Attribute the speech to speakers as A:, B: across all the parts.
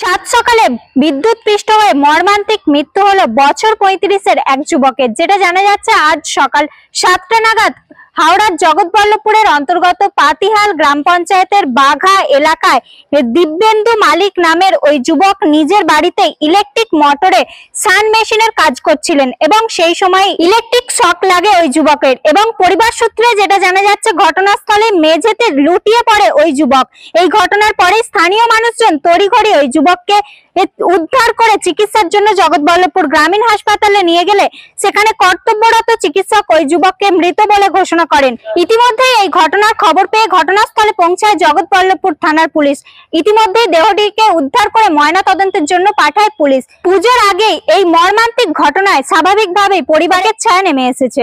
A: সাত সকালে বিদ্যুৎপৃষ্ট হয়ে মর্মান্তিক মৃত্যু হলো বছর 35-এর এক যুবকের। যেটা জানা যাচ্ছে আজ সকাল 7টা নাগাদ হাওড়ার জগৎবল্লভপুরের অন্তর্গত পাতিহাল গ্রাম পঞ্চায়েতের বাঘা এলাকায় দিব্যেন্দু মালিক নামের ওই যুবক নিজের বাড়িতে ইলেকট্রিক মোটরে সান মেশিনের কাজ করছিলেন এবং সেই সময় ইলেকট্রিক শক লাগে ওই যুবকের এবং পরিবার সূত্রে যেটা জানা যাচ্ছে ঘটনাস্থলে মেঝেতে লুটিয়ে পড়ে ওই যুবক। এই ঘটনার পরে স্থানীয় মানুষজন তড়িঘড়ি ওই যুবককে উদ্ধার করে চিকিৎসার জন্য জগৎবল্লভপুর গ্রামীণ হাসপাতালে নিয়ে গেলে সেখানে কর্তব্যরত চিকিৎসক ওই যুবককে মৃত বলে ঘোষণা করেন। ইতিমধ্যে এই ঘটনার খবর পেয়ে ঘটনাস্থলে পৌঁছায় জগৎবল্লভপুর থানার পুলিশ। ইতিমধ্যে দেহটিকে উদ্ধার করে ময়না তদন্তের জন্য পাঠায় পুলিশ। পুজোর আগেই এই মর্মান্তিক ঘটনায় স্বাভাবিকভাবেই পরিবারের ছায়া নেমে এসেছে।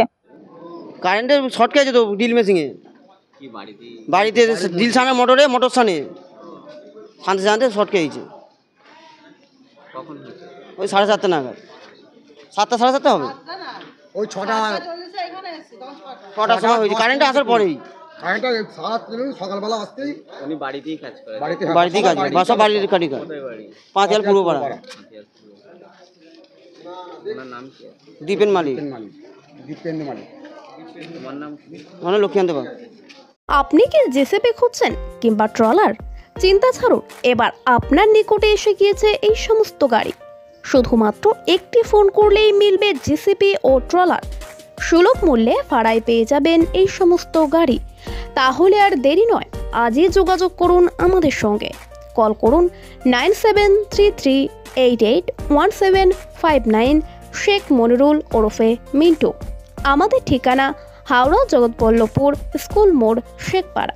B: কারেন্টের শর্ট খেয়েছে তো ড্রিল মেশিনে, বাড়িতে ড্রিল সামনে মোটর সামনে শান্তি শর্ট খেয়েছে। ওই 7:30 নাগাদ, 7টা 7:30 হবে,
C: ওই 6টার
B: সময় হয়েছে। কারেন্ট আসার পরেই
C: সকালবেলা আসতেই
D: উনি বাড়িতেই কাজ করে,
B: বাড়িতেই কাজ করে, বাসা বাড়ির কাটি কাজ, পাঁচিয়াল পূর্ব পাড়া।
D: ওনার নাম কি?
B: দীপেন মালিক।
C: দীপেন্দু মালিক।
D: তোমার নাম কি?
B: মানে লক্ষ্মীকান্ত বাগ।
E: আপনি কি জেসিপি খুঁজছেন কিংবা ট্রলার? চিন্তা ছাড়ুন, এবার আপনার নিকটে এসে গিয়েছে এই সমস্ত গাড়ি। শুধুমাত্র একটি ফোন করলেই মিলবে জেসিপি ও ট্রলার। সুলভ মূল্যে ভাড়ায় পেয়ে যাবেন এই সমস্ত গাড়ি। তাহলে আর দেরি নয়, আজই যোগাযোগ করুন আমাদের সঙ্গে। কল করুন 9733881759, শেখ মনিরুল ওরফে মিন্টু। আমাদের ঠিকানা হাওড়া জগৎবল্লভপুর স্কুল মোড়, শেখপাড়া।